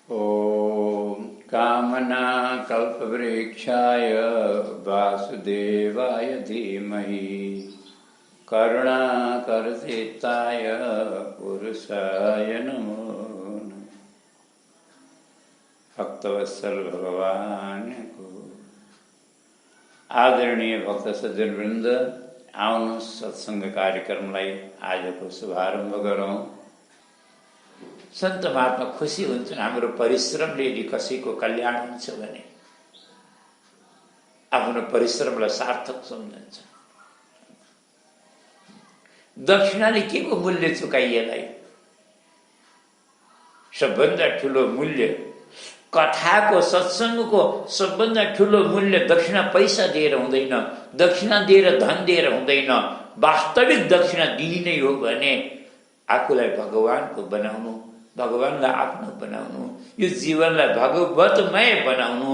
ॐ कामना कल्पवृक्षाय वासुदेवाय धीमहि करुणाकरचित्ताय पुरुषाय नमो नमः। भक्तवत्सल भगवान को आदरणीय भक्त सज्जनवृन्द, आउनुहोस् सत्संग कार्यक्रमलाई आजको शुभारम्भ गरौँ। सन्त महात्मा खुसी हुन्छन् हाम्रो परिश्रमले यदि कसैको कल्याण हुन्छ भने आफ्नो परिश्रमलाई सार्थक सम्झन्छ। दक्षिणाले के को मूल्य चुकाइएलाई? सबभन्दा ठुलो मूल्य कथाको सत्सङ्गको सबभन्दा ठुलो मूल्य दक्षिणा पैसा दिएर हुँदैन, दक्षिणा दिएर धन दिएर हुँदैन। वास्तविक दक्षिणा दिइनै हो भने आफूलाई भगवानको बनाउनु, भगवानलाई आफ्नो बनाउनु, यो जीवनलाई भगवतमय बनाउनु।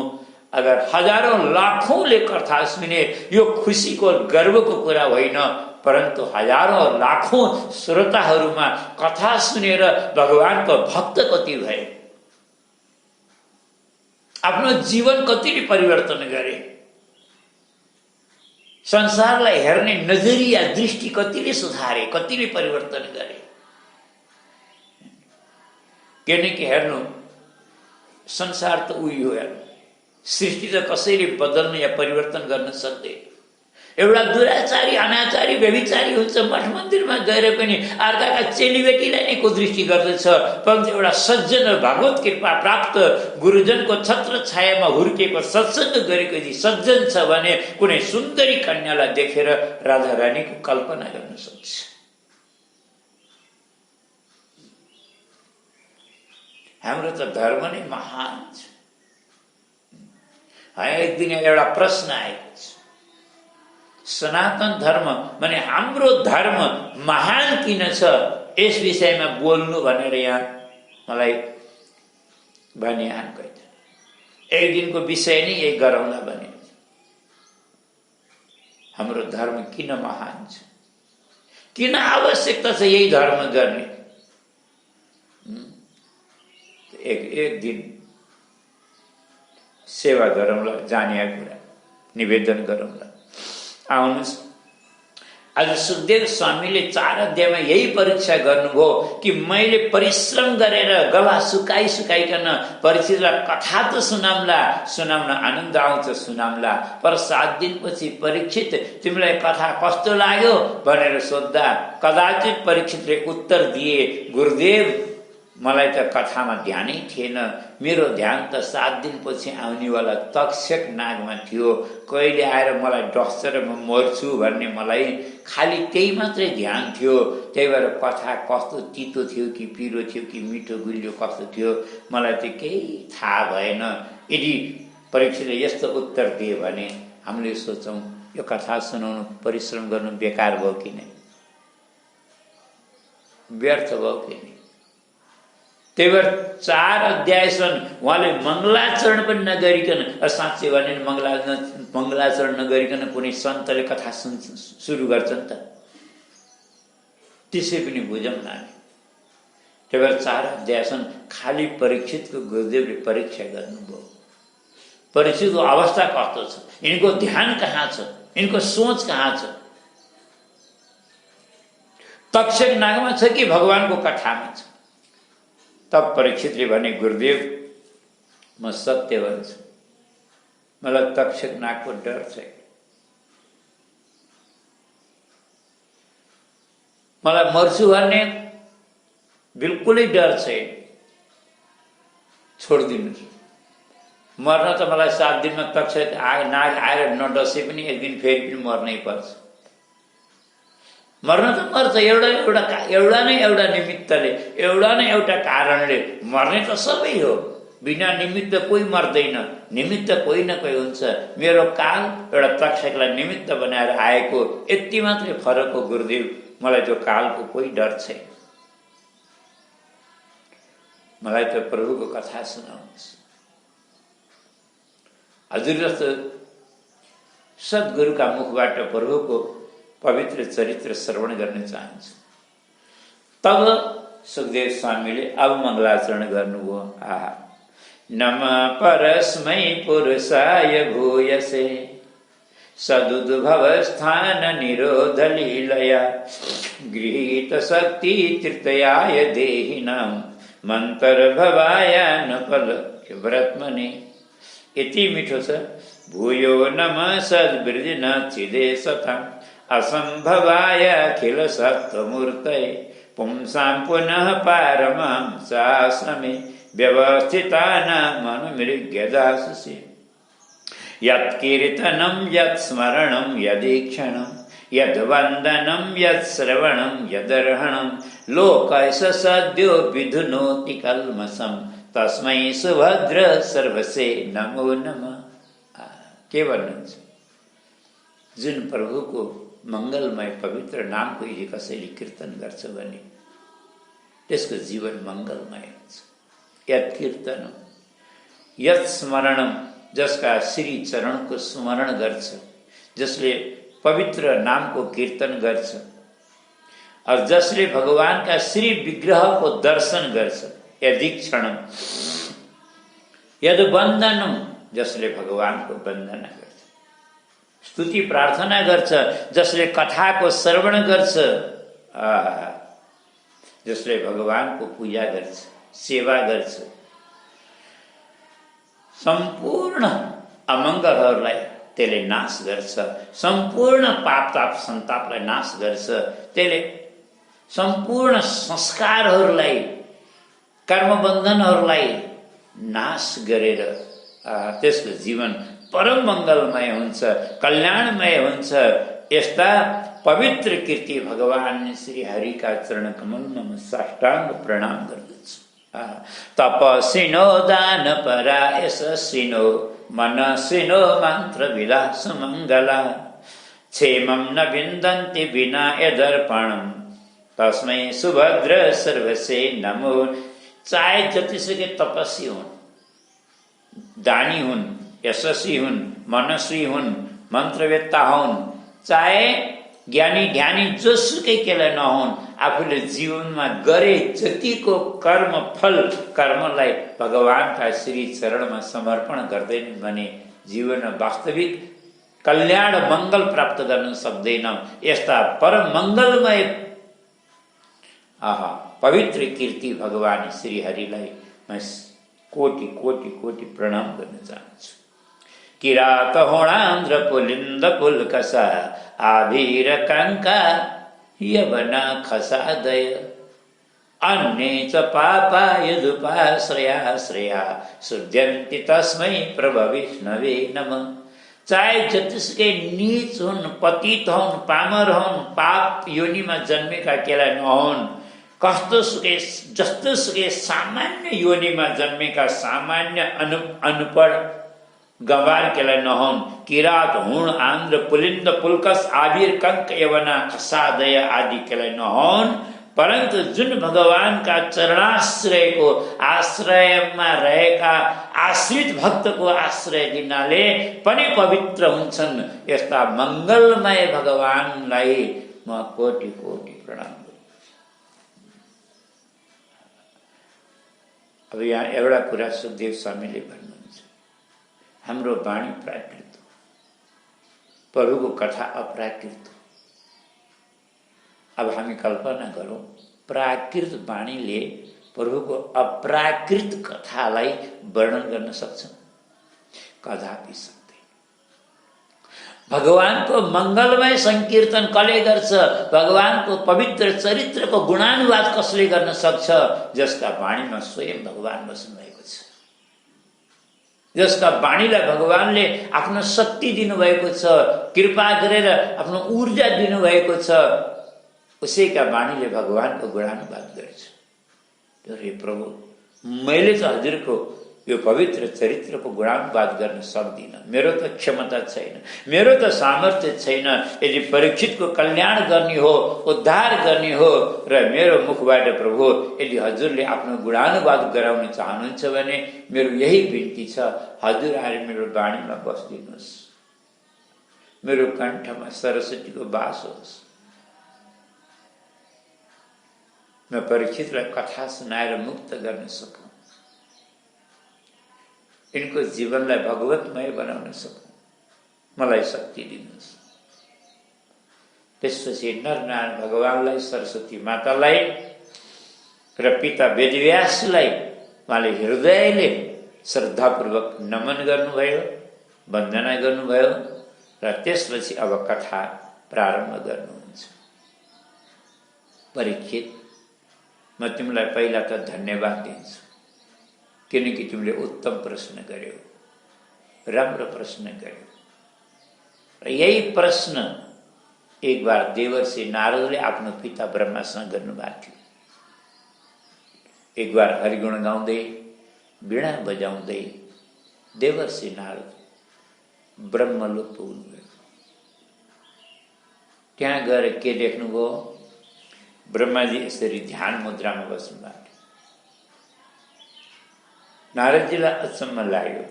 अगर हजारौं लाखौंले कथा सुने यो खुसीको गर्वको कुरा होइन, परन्तु हजारौं लाखौं श्रोताहरूमा कथा सुनेर भगवानको भक्त कति भए, आफ्नो जीवन कतिले परिवर्तन गरे, संसारलाई हेर्ने नजरिया दृष्टि कतिले सुधारे, कतिले परिवर्तन गरे। किनकि हेर्नु, संसार त उही हो यार, सृष्टि त कसैले बदल्न या परिवर्तन गर्न सक्दैन। एउटा दुराचारी, अनाचारी, व्यभिचारी हुन्छ, मठ मन्दिरमा गएर पनि अर्काका चेलीबेटीलाई नै को दृष्टि गर्दछ। परन्तु एउटा सज्जन, भागवत कृपा प्राप्त गुरुजनको छत्र छायामा हुर्केको, सत्सङ्ग गरेको यदि सज्जन छ भने कुनै सुन्दरी कन्यालाई देखेर राधा रानीको कल्पना गर्न सक्छ। हाम्रो त धर्म नै महान छ। एक दिन एउटा प्रश्न आएको छ, सनातन धर्म माने हाम्रो धर्म महान किन छ, यस विषयमा बोल्नु भनेर यहाँ मलाई भने एक दिनको विषय नै यही गरौँला भने। हाम्रो धर्म किन महान छ, किन आवश्यकता छ यही धर्म गर्ने। एक दिन सेवा गरौँला, जाने कुरा निवेदन गरौँला। आउनुहोस्, आज सुखदेव स्वामीले 4 अध्यायमा यही परीक्षा गर्नुभयो कि मैले परिश्रम गरेर गला सुकाइकन परीक्षितलाई कथा त सुनाउन आनन्द आउँछ, सुनाउला। पर 7 दिनपछि परीक्षित तिमीलाई कथा कस्तो लाग्यो भनेर सोद्धा कदाचित परीक्षितले उत्तर दिए, गुरुदेव मलाई त कथामा ध्यानै थिएन, मेरो ध्यान त 7 दिनपछि आउनेवाला तक्षक नागमा थियो, कहिले आएर मलाई डस्छ र म मर्छु भन्ने मलाई खालि त्यही मात्रै ध्यान थियो। त्यही भएर कथा कस्तो तितो थियो कि पिरो थियो कि मिठो गुलियो कस्तो थियो मलाई त केही थाहा भएन। यदि परीक्षाले यस्तो उत्तर दिए भने हामीले सोचौँ यो कथा सुनाउनु परिश्रम गर्नु बेकार भयो कि नै, व्यर्थ भयो कि नै। त्यही भएर 4 अध्यायसम्म उहाँले मङ्गलाचरण पनि नगरिकन, साँच्चै भने मङ्गलाचरण नगरिकन कुनै सन्तले कथा सुरु गर्छन् त, त्यसै पनि बुझौँ न। त्यही भएर 4 अध्यायसम्म खालि परीक्षितको गुरुदेवले परीक्षा गर्नुभयो। परीक्षितको अवस्था कस्तो छ, यिनको ध्यान कहाँ छ, यिनको सोच कहाँ छ, तक्षक नागमा छ कि भगवानको कथामा छ। तब परीक्षितले भने, गुरुदेव म सत्य भन्छु, मलाई तक्षक नागको डर छैन, मलाई मर्छु भन्ने बिल्कुलै डर छैन, छोडिदिनुहोस्। मर्न त मलाई 7 दिनमा तक्षक नाग आएर नडसे पनि एक दिन फेरि पनि मर्नै पर्छ। मर्न त मर्छ, एउटा न एउटा निमित्तले, एउटा न एउटा कारणले मर्ने त सबै हो। बिना निमित्त कोही मर्दैन, निमित्त कोही न कोही हुन्छ। मेरो काल एउटा तक्षकलाई निमित्त बनाएर आएको, यति मात्रै फरक हो गुरुदेव। मलाई त्यो कालको कोही डर छैन, मलाई त प्रभुको कथा सुनाउनुहोस्। हजुर जस्तो सद्गुरुका मुखबाट प्रभुको पवित्र चरित्र श्रवण गर्न चाहन्छु। तब सुखदेव स्वामीले अब मङ्गलाचरण गर्नुभयो। आहा, नमः परस्मै पुरुषाय भूयसे सदुद्भवस्थान निरोध लीलया गृहीत शक्ति तृतीयाय देहिनां मंतर्भवाय नपल व्रतमने। इति मीठो छ। भूयो नमः सद्वृजिन चिदे सतां असंभवाय अखिल सत्त्वमूर्तये पुंसां पुनः पारमां सासमे व्यवस्थितानामनुमृग्यदाससे। यत्कीर्तनं यत्स्मरणं यदीक्षणं यद्वन्दनं यत्श्रवणं यदर्हणं लोकैष सद्यो विधुनोति कल्मषं तस्मै सुभद्र सर्वसे नमो नमः। के भन्नुहुन्छ? जुन प्रभुको मङ्गलमय पवित्र नामको यदि कसैले कीर्तन गर्छ भने त्यसको जीवन मङ्गलमय हुन्छ। यत् कीर्तनम यत् स्मरणम, जसका श्री चरणको स्मरण गर्छ, जसले पवित्र नामको कीर्तन गर्छ, और जसले भगवानका श्री विग्रहको दर्शन गर्छ, यदीक्षणम यद वन्दनम, जसले भगवानको वन्दना गर्छ, स्तुति प्रार्थना गर्छ, जसले कथाको श्रवण गर्छ, जसले भगवानको पूजा गर्छ, सेवा गर्छ, सम्पूर्ण अमङ्गलहरूलाई त्यसले नाश गर्छ, सम्पूर्ण पापताप सन्तापलाई नाश गर्छ, त्यसले सम्पूर्ण संस्कारहरूलाई कर्मबन्धनहरूलाई नाश गरेर त्यसको जीवन परम मङ्गलमय हुन्छ, कल्याणमय हुन्छ। यस्ता पवित्र कीर्ति भगवान श्री हरिका चरण कमलमा म साष्टाङ्ग प्रणाम गर्दछु। तपस्विनो दान परा यशस्विनो मनस्विनो मन्त्र विलास मङ्गला क्षेमं न विन्दन्ति विना यदर्पणं तस्मै सुभद्र सर्वसे नमो। चाहे जतिसुकै तपस्वी हुन्, दानी हुन्, यशस्वी हुन्, मनस्वी हुन्, मन्त्रवेत्ता हुन्, चाहे ज्ञानी ध्यानी जोसुकै केलाई नहुन्, आफूले जीवनमा गरे जतिको कर्म फल कर्मलाई भगवानका श्री चरणमा समर्पण गर्दैन भने जीवनमा वास्तविक कल्याण मङ्गल प्राप्त गर्न सक्दैन। यस्ता परम मङ्गलमय पवित्र कीर्ति भगवान श्री हरिलाई म कोटि कोटि कोटि प्रणाम गर्न चाहन्छु। किरात होणान्द्र पुलिन्द पुलकसा आभीर काङ्का यवना खसादय अन्ये च पापा यदुपाश्रया शुद्ध्यन्ति तस्मै प्रभविष्णवे नमः। चाहे जतिसुकै नीच हुन्, पतित हुन्, पामर हुन्, पाप योनिमा जन्मेका केलाई नहुन्, जस्तो सुकै सामान्य योनिमा जन्मेका सामान्य अनपढ गवार केलाई नहुन्, किरात हुण आन्द्र पुलिन्द पुल्कस आविर कङ्क यवना खसादय आदि केलाई नहुन्, परन्तु जुन भगवानका चरणाश्रयको आश्रयमा रहेका आश्रित भक्तको आश्रय लिनाले पनि पवित्र हुन्छन्। यस्ता मङ्गलमय भगवानलाई म कोटि कोटि प्रणाम। अब यहाँ एउटा कुरा सुखदेव स्वामीले भन्नुहुन्छ, हाम्रो वाणी प्राकृत हो, प्रभुको कथा अप्राकृत हो। अब हामी कल्पना गरौँ, प्राकृत वाणीले प्रभुको अप्राकृत कथालाई वर्णन गर्न सक्छ? कदापि सक्दैन। भगवानको मङ्गलमय संकीर्तन कसले गर्छ? भगवानको पवित्र चरित्रको गुणानुवाद कसले गर्न सक्छ? जसका वाणीमा स्वयं भगवान बस्नुभएको छ, जसका वाणीलाई भगवानले आफ्नो शक्ति दिनुभएको छ, कृपा गरेर आफ्नो ऊर्जा दिनुभएको छ, उसैका वाणीले भगवानको गुणानुवाद गर्छ। हे प्रभु, मैले त हजुरको यो पवित्र चरित्रको गुणानुवाद गर्न सक्दिनँ, मेरो त क्षमता छैन, मेरो त सामर्थ्य छैन। यदि परीक्षितको कल्याण गर्ने हो, उद्धार गर्ने हो र मेरो मुखबाट प्रभु यदि हजुरले आफ्नो गुणानुवाद गराउन चाहनुहुन्छ भने मेरो यही बिन्ती छ, हजुर आएर मेरो वाणीमा बस्दिनुहोस्, मेरो कण्ठमा सरस्वतीको वास होस्, म परीक्षितलाई कथा सुनाएर मुक्त गर्न सकूँ। यिनको जीवनलाई भगवतमय बनाउन सकौँ, मलाई शक्ति दिनुहोस्। त्यसपछि नरनारायण भगवानलाई, सरस्वती मातालाई र पिता वेदव्यासलाई उहाँले हृदयले श्रद्धापूर्वक नमन गर्नुभयो, वन्दना गर्नुभयो र त्यसपछि अब कथा प्रारम्भ गर्नुहुन्छ। परीक्षित, म तिमीलाई पहिला त धन्यवाद दिन्छु, किनकि तिमीले उत्तम प्रश्न गर्यौ, राम्रो प्रश्न गर्यौ। र यही प्रश्न एक बार देवर्षि नारदले आफ्नो पिता ब्रह्मासँग गर्नुभएको थियो। एक बार हरिगुण गाउँदै वीणा बजाउँदै देवर्षि नारद ब्रह्मलोक पुग्नुभयो। त्यहाँ गएर के देख्नुभयो? ब्रह्माजी यसरी ध्यान मुद्रामा बस्नु भएको थियो। नारदजीलाई अचम्म लाग्यो,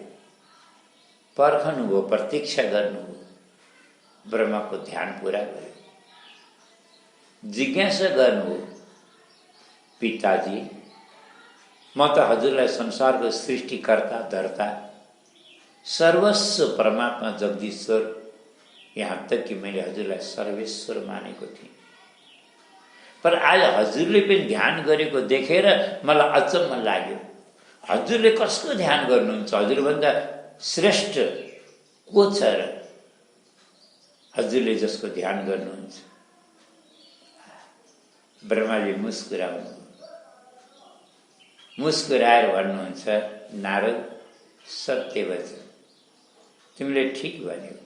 पर्खनुभयो, प्रतीक्षा गर्नुभयो, ब्रह्माको ध्यान पुरा गर्यो। जिज्ञासा गर्नुभयो, पिताजी म त हजुरलाई संसारको सृष्टिकर्ता धर्ता सर्वस्व परमात्मा जगदीश्वर, यहाँ तक कि मैले हजुरलाई सर्वेश्वर मानेको थिएँ, पर आज हजुरले पनि ध्यान गरेको देखेर मलाई अचम्म लाग्यो। हजुरले कसको ध्यान गर्नुहुन्छ? हजुरभन्दा श्रेष्ठ को छ र हजुरले जसको ध्यान गर्नुहुन्छ? ब्रह्माजी मुस्कुराएर भन्नुहुन्छ, नारद सत्य वचन, तिमीले ठिक भन्यौ।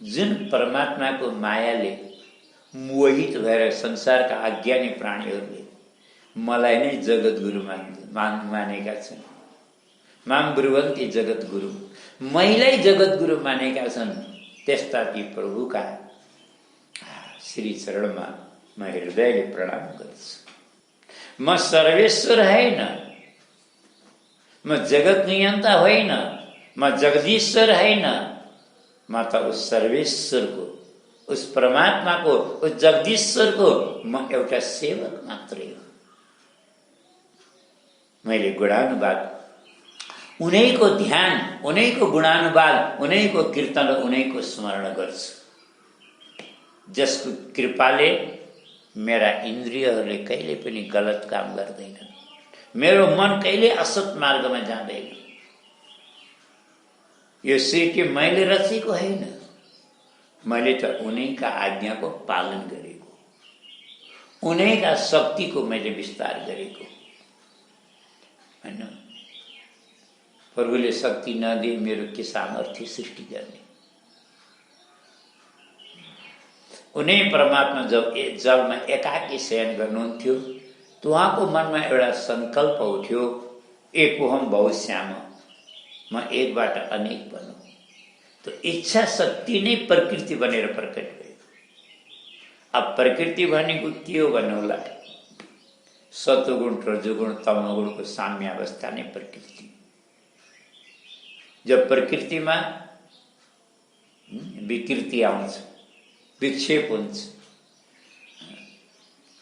जुन परमात्माको मायाले मोहित भएर संसारका अज्ञानी प्राणीहरूले मलाई नै जगत गुरु मानेका छन्, माम ब्रुवन्ति जगत गुरु, मैलाई जगत गुरु मानेका छन्, त्यस्ता ती प्रभुका श्री चरणमा म हृदयले प्रणाम गर्छु। म सर्वेश्वर होइन, म जगत नियन्ता होइन, म जगदीश्वर होइन, म त उस सर्वेश्वरको, उस परमात्माको, उस जगदीश्वरको म एउटा सेवक मात्रै हो। मैले गुणानुवाद, उनैको ध्यान, उनैको गुणानुवाद, उनैको कीर्तन, उनैको स्मरण गर्छु, जसको कृपाले मेरा इन्द्रियहरूले कहिले पनि गलत काम गर्दैनन्, मेरो मन कहिले असत मार्गमा जाँदैन। यो सृष्टि मैले रचेको होइन, मैले त उनैका आज्ञाको पालन गरेको, उनैका शक्तिको मैले विस्तार गरेको होइन। प्रभुले शक्ति नदिए मेरो के सामर्थ्य सृष्टि गर्ने? उनै परमात्मा जब जलमा एकाकी शयन गर्नुहुन्थ्यो, त उहाँको मनमा एउटा संकल्प उठ्यो, एकोहम बहुश्याम, म एकबाट अनेक बनौँ। तो इच्छा शक्ति नै प्रकृति बनेर प्रकट भयो। अब प्रकृति भनेको के हो भन्नु होला? सत्वगुण रजोगुण तमोगुणको साम्यावस्था नै प्रकृति। जब प्रकृतिमा विकृति आउँछ, विक्षेप हुन्छ,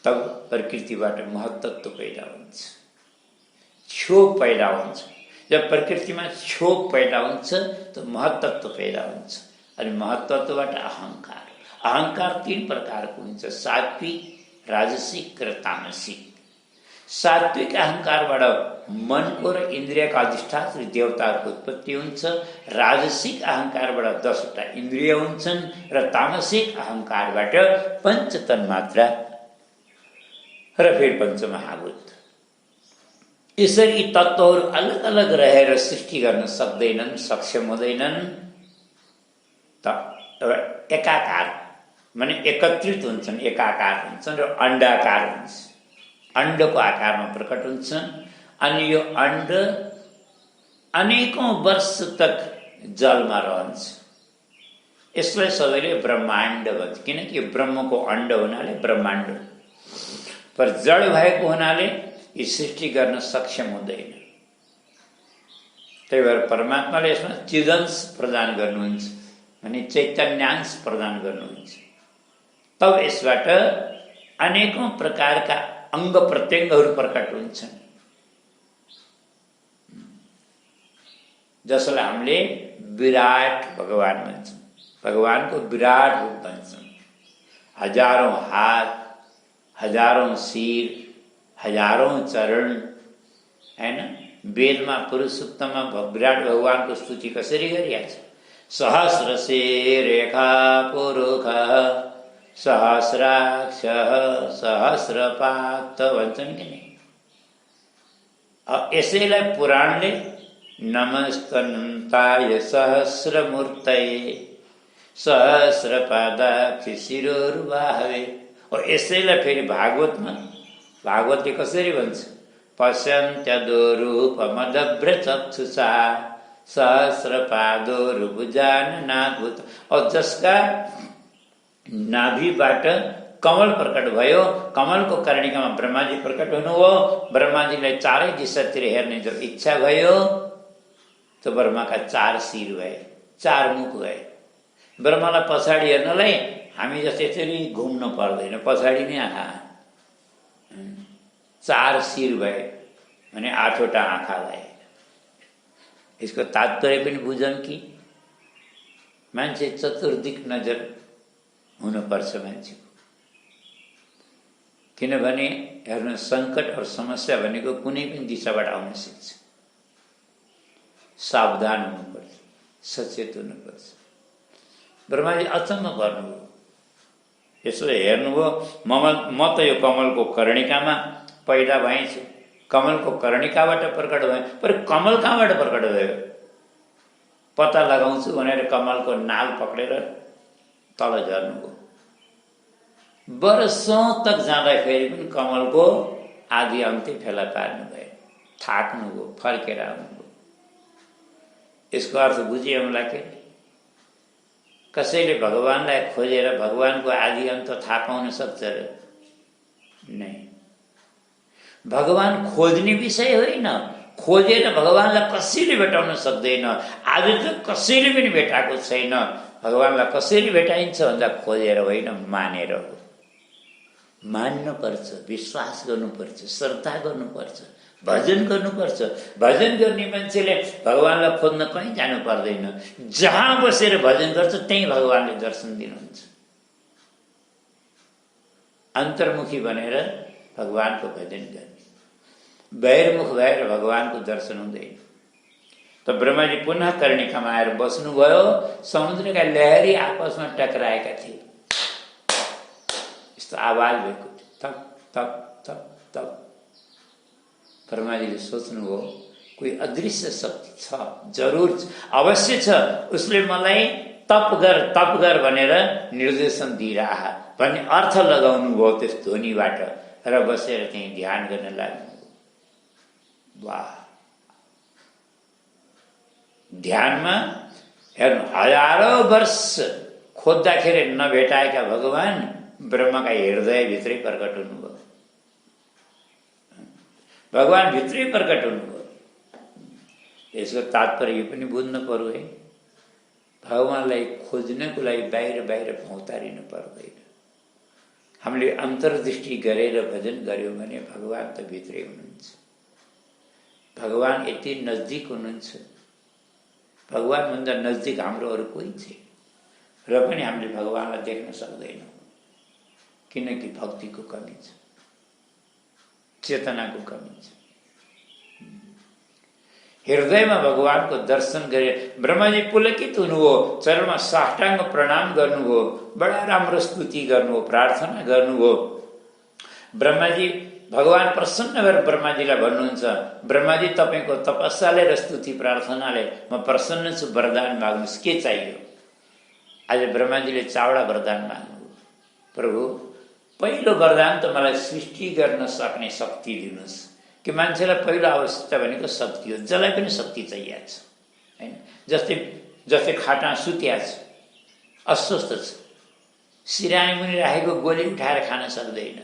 तब प्रकृतिबाट महत्त्व पैदा हुन्छ, क्षोभ पैदा हुन्छ। जब प्रकृतिमा क्षोभ पैदा हुन्छ तो महत्त्व पैदा हुन्छ, अनि महत्त्वबाट अहंकार। अहंकार 3 प्रकारको हुन्छ, सात्विक, राजसिक र तामसिक। सात्विक अहंकारबाट मनको र इन्द्रियका अधिष्ठात्री देवताहरूको उत्पत्ति हुन्छ। राजसिक अहंकारबाट 10वटा इन्द्रिय हुन्छन् र तामसिक अहंकारबाट पञ्चतन्मात्रा र फेरि पञ्चमहाभूत। यसरी यी तत्त्वहरू अलग अलग रहेर सृष्टि गर्न सक्दैनन्, सक्षम हुँदैनन्। त एकाकार माने एकत्रित हुन्छन्, एकाकार हुन्छन् र अण्डाकार हुन्छ, अण्डको आकारमा प्रकट हुन्छन्। अनि यो अण्ड अनेकौं वर्ष तक जलमा रहन्छ। यसलाई सबैले ब्रह्माण्ड भन्छ, किनकि ब्रह्मको अण्ड हुनाले ब्रह्माण्ड। पर जड भएको हुनाले यी सृष्टि गर्न सक्षम हुँदैन। त्यही भएर परमात्माले यसमा चिदंश प्रदान गर्नुहुन्छ, अनि चैतन्यांश प्रदान गर्नुहुन्छ। तब यसबाट अनेकौं प्रकारका अंग प्रत्यङ्गहरू प्रकट हुन्छन्। जसलाई हामीले विराट भगवान भन्छौँ। भगवानको विराट रूप भन्छौँ। हजारौं हात, हजारौं शिर, हजारौं चरण, हैन? वेदमा पुरुषोत्तममा विराट भगवानको स्तुति कसरी गरिहाल्छ? सहस्रशिरेखा पुरुषः सहस्राक्षः सहस्रपात भन्छन् कि नहीं? यसैलाई पुराणले नमस्तन्ताय सहस्रमूर्तये सहस्रपादाक्षि शिरोर्बाहवे। यसैलाई फेरि भागवतले कसरी भन्छ? पश्यन्त्यदोरूपमदभ्रचक्षुषा सहस्रपादोरुभुजाननाद्भुत। और जसका नाभिबाट कमल प्रकट भयो, कमलको कर्णिकामा ब्रह्माजी प्रकट हुनुभयो। ब्रह्माजीलाई चारै दिशातिर हेर्ने जब इच्छा भयो तो ब्रह्माका 4 शिर भए, 4 मुख भए। ब्रह्मालाई पछाडि हेर्नलाई हामी जस्तै यसरी घुम्नु पर्दैन, पछाडि नै आँखा। 4 शिर भए भने 8वटा आँखा भए। यसको तात्पर्य पनि बुझौँ कि मान्छे चतुर्दिक नजर हुनुपर्छ मान्छेको। किनभने हेर्नु, सङ्कट और समस्या भनेको कुनै पनि दिशाबाट आउन सक्छ। सावधान हुनुपर्छ, सचेत हुनुपर्छ। ब्रह्माजी अचम्म पर्नुभयो। यसो हेर्नुभयो, म त यो कमलको कर्णिकामा पैदा भएछु, कमलको कर्णिकाबाट प्रकट भए। पर कमल कहाँबाट प्रकट भयो? पत्ता लगाउँछु भनेर कमलको नाल पक्रेर तल झर्नुभयो। वर्षौं तक जाँदाखेरि पनि कमलको आदि अन्त्य फेला पार्नु भयो, थाक्नुभयो, फर्केर आउनुभयो। यसको अर्थ बुझे हामीलाई के? कसैले भगवानलाई खोजेर भगवानको आदि अन्त थाहा पाउन सक्छ र? नै। भगवान खोज्ने विषय होइन। खोजेर भगवानलाई कसैले भेटाउन सक्दैन। आज त कसैले पनि भेटाएको छैन। भगवानलाई कसरी भेटाइन्छ भन्दा खोजेर होइन, मानेर हो। मान्नुपर्छ, विश्वास गर्नुपर्छ, श्रद्धा गर्नुपर्छ, भजन गर्नुपर्छ। भजन गर्ने मान्छेले भगवानलाई खोज्न कहीँ जानु पर्दैन। जहाँ बसेर भजन गर्छ त्यहीँ भगवानले दर्शन दिनुहुन्छ। अन्तर्मुखी बनेर भगवानको भजन गर्ने, बहिर्मुख भएर भगवानको दर्शन हुँदैन। त ब्रह्माजी पुनः कर्णिकामा आएर बस्नुभयो। समुद्रका लहरी आपसमा टकराएका थिए। यस्तो आवाज भएको थियो, थप थप थप थप। ब्रह्माजीले सोच्नुभयो कोही अदृश्य शक्ति छ, जरुर अवश्य छ। उसले मलाई तप गर भनेर निर्देशन दिइरह भन्ने अर्थ लगाउनु भयो त्यस ध्वनिबाट र बसेर त्यही ध्यान गर्न लाग्नु। वाह! ध्यानमा हेर्नु, हजारौं वर्ष खोज्दाखेरि नभेटाएका भगवान ब्रह्माका हृदयभित्रै प्रकट हुनुभयो। भगवान भित्रै प्रकट हुनुभयो। यसको तात्पर्य यो पनि बुझ्नु पर्यो है, भगवानलाई खोज्नको लागि बाहिर भौतारिनु पर्दैन। हामीले अन्तर्दृष्टि गरेर भजन गर्यौं भने भगवान त भित्रै हुनुहुन्छ। भगवान यति नजदिक हुनुहुन्छ। भगवानभन्दा नजदिक हाम्रो अरू कोही छैन। र पनि हामीले भगवानलाई देख्न सक्दैनौँ, किनकि भक्तिको कमी छ, चेतनाको कमी छ। हृदयमा भगवानको दर्शन गरे ब्रह्माजी पुलकित हुनुभयो। चरणमा साष्टाङ्ग प्रणाम गर्नुभयो, बडा राम्रो स्तुति गर्नुभयो, प्रार्थना गर्नुभयो। ब्रह्माजी भगवान प्रसन्न भएर ब्रह्माजीलाई भन्नुहुन्छ, ब्रह्माजी तपाईको तपस्याले र स्तुति प्रार्थनाले म प्रसन्न छु, वरदान माग्नुहोस्, के चाहियो? आज ब्रह्माजीले 4वटा वरदान माग्नुभयो। प्रभु, पहिलो वरदान त मलाई सृष्टि गर्न सक्ने शक्ति दिनुहोस्। कि मान्छेलाई पहिलो आवश्यकता भनेको शक्ति हो। जसलाई पनि शक्ति चाहिएको छ, हैन? जस्तै खाटा सुत्या छ, अस्वस्थ छ, सिरानी मुनि राखेको गोली उठाएर खान सक्दैन।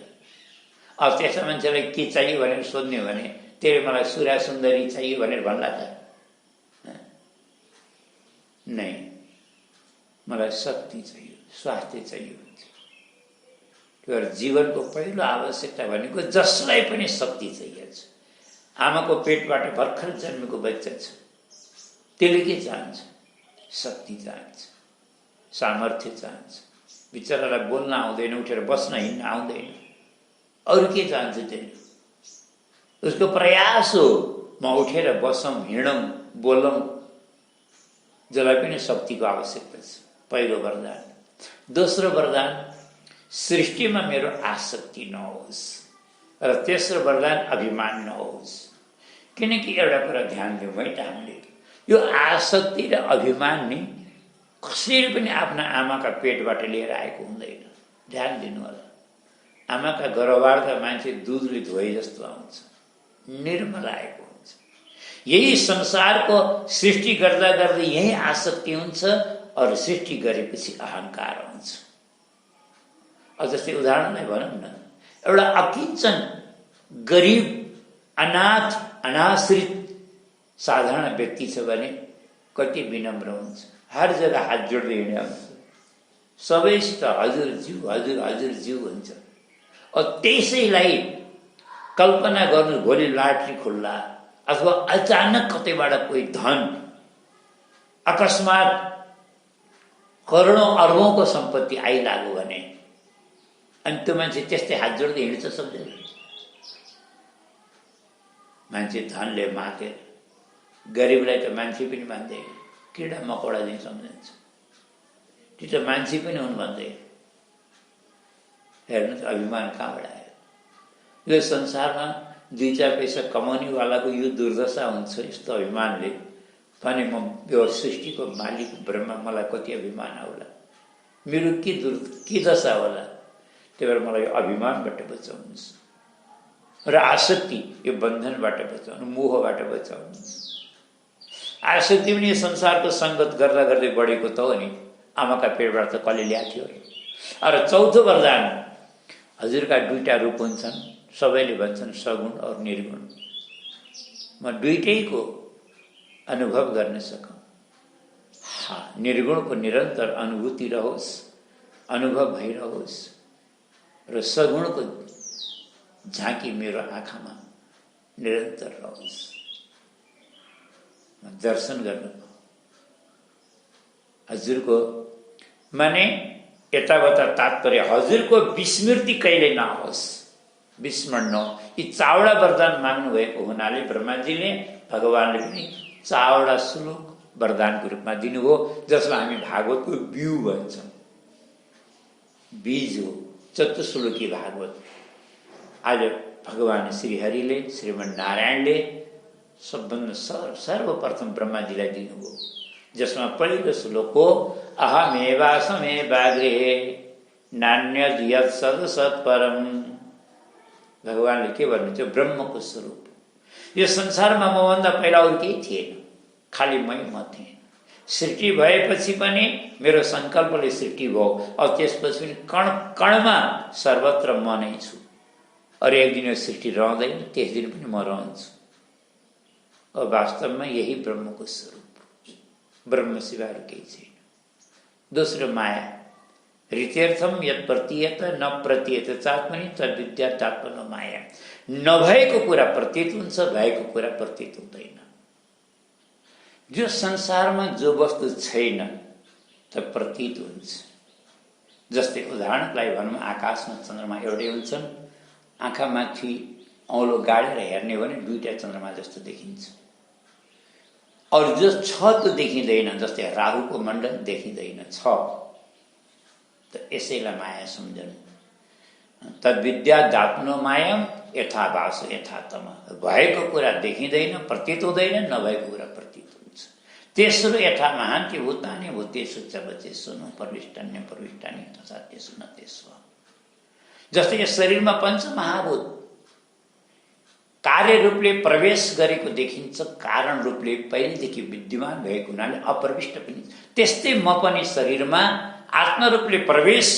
अब त्यस्ता मान्छेलाई के चाहियो भनेर सोध्ने हो भने तेरे मलाई सुरा सुन्दरी चाहियो भनेर भन्ला त? नै, मलाई शक्ति चाहियो, स्वास्थ्य चाहियो। जीवनको पहिलो आवश्यकता भनेको जसलाई पनि शक्ति चाहिएको छ। आमाको पेटबाट भर्खर जन्मेको बच्चा छ, त्यसले के चाहन्छ? शक्ति चाहन्छ, सामर्थ्य चाहन्छ। बिचरालाई बोल्न आउँदैन, उठेर बस्न हिँड्न आउँदैन, अरू के चाहन्छ त्यसले? उसको प्रयास हो म उठेर बसौँ, हिँडौँ, बोलौँ। जसलाई पनि शक्तिको आवश्यकता छ। पहिलो वरदान। दोस्रो वरदान, सृष्टिमा मेरो आसक्ति नहोस्। र तेस्रो वरदान, अभिमान नहोस्। किनकि एउटा कुरा ध्यान दिउँ है त, हामीले यो आसक्ति र अभिमान नि कसैले पनि आफ्ना आमाका पेटबाट लिएर आएको हुँदैन। ध्यान दिनु होला। आमाका गर्भबाट मान्छे दुधले धोए जस्तो आउँछ, निर्मल आएको हुन्छ। यही संसारको सृष्टि गर्दा गर्दै यही आसक्ति हुन्छ, अरू सृष्टि गरेपछि अहङ्कार हुन्छ। जस्तै उदाहरणलाई भनौँ न, एउटा अकिञ्चन गरिब अनाथ अनाश्रित साधारण व्यक्ति छ भने कति विनम्र हुन्छ, हर जग्गा हात जोड्दै हिँड्या हुन्छ, सबैसित हजुरज्यू हजुर हजुरज्यू हुन्छ। त्यसैलाई कल्पना गर्नु, भोलि लाट्री खुल्ला अथवा अचानक कतैबाट कोही धन, अकस्मात करोडौँ अर्बौंको सम्पत्ति आइलाग्यो भने अनि त्यो मान्छे त्यस्तै हात जोड्दै हिँड्छ सबैले। मान्छे धनले मातेर, गरिबलाई त मान्छे पनि मान्दैन, किरा मकौडा चाहिँ सम्झिन्छ। ती त मान्छे पनि हुन् भन्दै। हेर्नुहोस् अभिमान कहाँबाट आयो? यो संसारमा 2-4 पैसा कमाउनेवालाको यो दुर्दशा हुन्छ यस्तो अभिमानले भने म यो सृष्टिको मालिक ब्रह्मा, मलाई कति अभिमान होला, मेरो के दशा होला। त्यही भएर मलाई यो अभिमानबाट बचाउनुहोस् र आसक्ति, यो बन्धनबाट बचाउनु, मोहबाट बचाउनुहोस्। आसक्ति पनि संसारको सङ्गत गर्दा गर्दै बढेको त हो नि, आमाका पेटबाट त कसले ल्याएको थियो। र चौथो वरदान, हजुरका 2टा रूप हुन्छन्, सबैले भन्छन् सगुण और निर्गुण। म दुईटैको अनुभव गर्न सकौँ। निर्गुणको निरन्तर अनुभूति रहोस्, अनुभव भइरहोस्, र सगुणको झाँकी मेरो आँखामा निरन्तर रहोस्। दर्शन गर्नु हजुरको माने यतावता तात्पर्य, हजुरको विस्मृति कहिले नहोस्, विस्मरण नहो। यी चावडा वरदान माग्नु भएको हुनाले ब्रह्माजीले, भगवानले पनि चावडा श्लोक वरदानको रूपमा दिनुभयो, जसलाई हामी भागवतको बिउ भन्छौँ। बीज हो, चतुश्लोकी भागवत। आज भगवान श्रीहरिले, श्रीमन नारायणले सबभन्दा सर्वप्रथम ब्रह्माजीलाई दिनुभयो, जसमा पहिलो श्लोक हो, अहमेवासमेवाग्रे नान्यद् यत् सत्परम। भगवानले के भन्नुहुन्छ? ब्रह्मको स्वरूप। यो संसारमा मभन्दा पहिला अरू केही थिएन, खालि म थिएँ। सृष्टि भएपछि पनि मेरो सङ्कल्पले सृष्टि भयो, अब त्यसपछि पनि कण कणमा सर्वत्र म नै छु। अरू एक दिन यो सृष्टि रहँदैन, त्यस दिन पनि म रहन्छु। अब वास्तवमा यही ब्रह्मको स्वरूप, ब्रह्म सिवाय केही छैन। दोस्रो माया, ऋत्यर्थम यत् प्रतीयत न प्रतीयत चात्मनि तद्विद्या तात्मनो माया। नभएको कुरा प्रतीत हुन्छ, भएको कुरा प्रतीत हुँदैन। जो संसारमा जो वस्तु छैन त प्रतीत हुन्छ। जस्तै उदाहरणको लागि भनौँ, आकाशमा चन्द्रमा एउटै हुन्छन्, आँखा माथि औलो गाडेर हेर्ने भने 2टा चन्द्रमा जस्तो देखिन्छ। अरू जो छ त्यो देखिँदैन, जस्तै राहुको मण्डल देखिँदैन, छ। त यसैलाई माया सम्झनु। तद्विद्या दात्नो मायाम यथाभास यथातम। भएको कुरा देखिँदैन, प्रतीत हुँदैन, नभएको कुरा प्रतीत हुन्छ। तेस्रो, यथा महान्ति भूतानि भूतेषु च वचेषु न प्रविष्टान्य प्रविष्टानि तथा तेषु न तेषु। जस्तै यस शरीरमा 5 महाभूत कार्य रूपले प्रवेश गरेको देखिन्छ, कारण रूपले पहिलेदेखि विद्यमान भएको हुनाले अप्रविष्ट पनि। त्यस्तै म पनि शरीरमा आत्मरूपले प्रवेश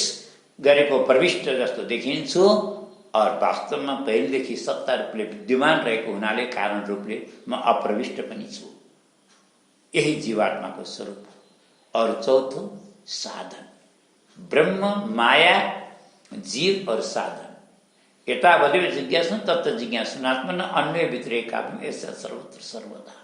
गरेको प्रविष्ट जस्तो देखिन्छु, और वास्तवमा पहिलेदेखि सत्ता रूपले विद्यमान रहेको हुनाले कारण रूपले म अप्रविष्ट पनि छु। यही जीवात्माको स्वरूप। और चौथो, साधन। ब्रह्म, माया, जीव और साधन। एतावदेव जिज्ञासु तत्त्व जिज्ञासु आत्मन अन्वय व्यतिरेकाभ्याम ऐसा सर्वत्र सर्वदा।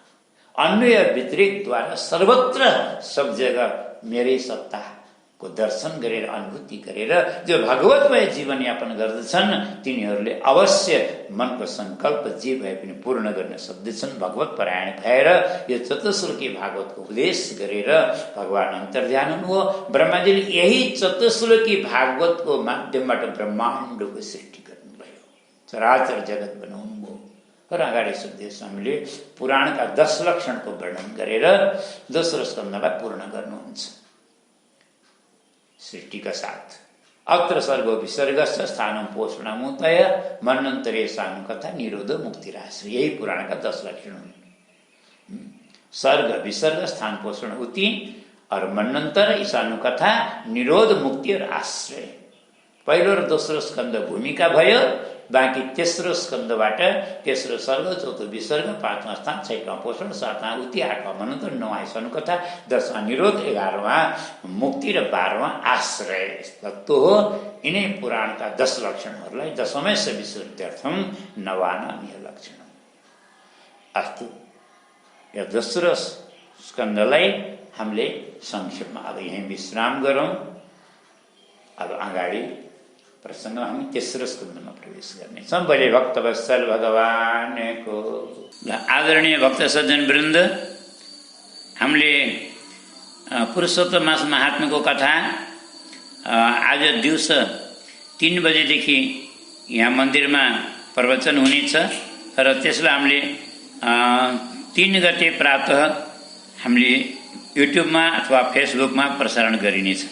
अन्वय व्यतिरेकद्वारा सर्वत्र सब जगह मेरै सत्ताको दर्शन गरेर अनुभूति गरेर जो भगवतमय जीवनयापन गर्दछन् तिनीहरूले अवश्य मनको सङ्कल्प जे भए पनि पूर्ण गर्न सक्दछन्। भगवत परायण भएर यो चतुश्लोकी भागवतको उपदेश गरेर भगवान अन्तर्ध्यान हुनुभयो। ब्रह्माजीले यही चतुश्लोकी भागवतको माध्यमबाट ब्रह्माण्डको सृष्टि गर्नुभयो, चराचर जगत बनाउनु भयो। र अगाडि सुखदेव स्वामीले पुराणका 10 लक्षणको वर्णन गरेर दोस्रो स्कन्धलाई पूर्ण गर्नुहुन्छ सृष्टिका साथ। अत्र सर्गो विसर्गस्य स्थानं पोषणमुतय मन्वन्तरे सानु कथा निरोध मुक्तिराश। यही पुराणका 10 लक्षण हुन्। सर्ग विसर्ग स्थान पोषण उति और मन्वन्तर ईशानु कथा निरोध मुक्ति और आश्रय। पहिलो र दोस्रो स्कन्द भूमिका भयो। बाँकी तेस्रो स्कन्दबाट तेस्रो सर्ग, चौथो विसर्ग, 5वां स्थान, 6वां पोषण, 7वां उति, 8वां मनन्तर, 9वां ईशानु कथा, 10वां निरोध, 11वां मुक्ति र 12वां आश्रय तत्व हो। यिनै पुराणका 10 लक्षणहरूलाई दशमस्य विशुद्ध्यर्थम नवानाम्य लक्षण। अस्तु, यो दोस्रो स्कन्दलाई हामीले संक्षेपमा अब यहीँ विश्राम गरौँ। अब अगाडि प्रसङ्ग हामी तेस्रो स्कन्दमा प्रवेश गर्नेछौँ। बलि भक्तवत्सल भगवानको। आदरणीय भक्त सज्जन वृन्द, हामीले पुरुषोत्तम मास महात्म्यको कथा आज दिउँसो 3 बजेदेखि यहाँ मन्दिरमा प्रवचन हुनेछ र त्यसलाई हामीले 3 गते प्रातः हामीले युट्युबमा अथवा फेसबुकमा प्रसारण गरिनेछ।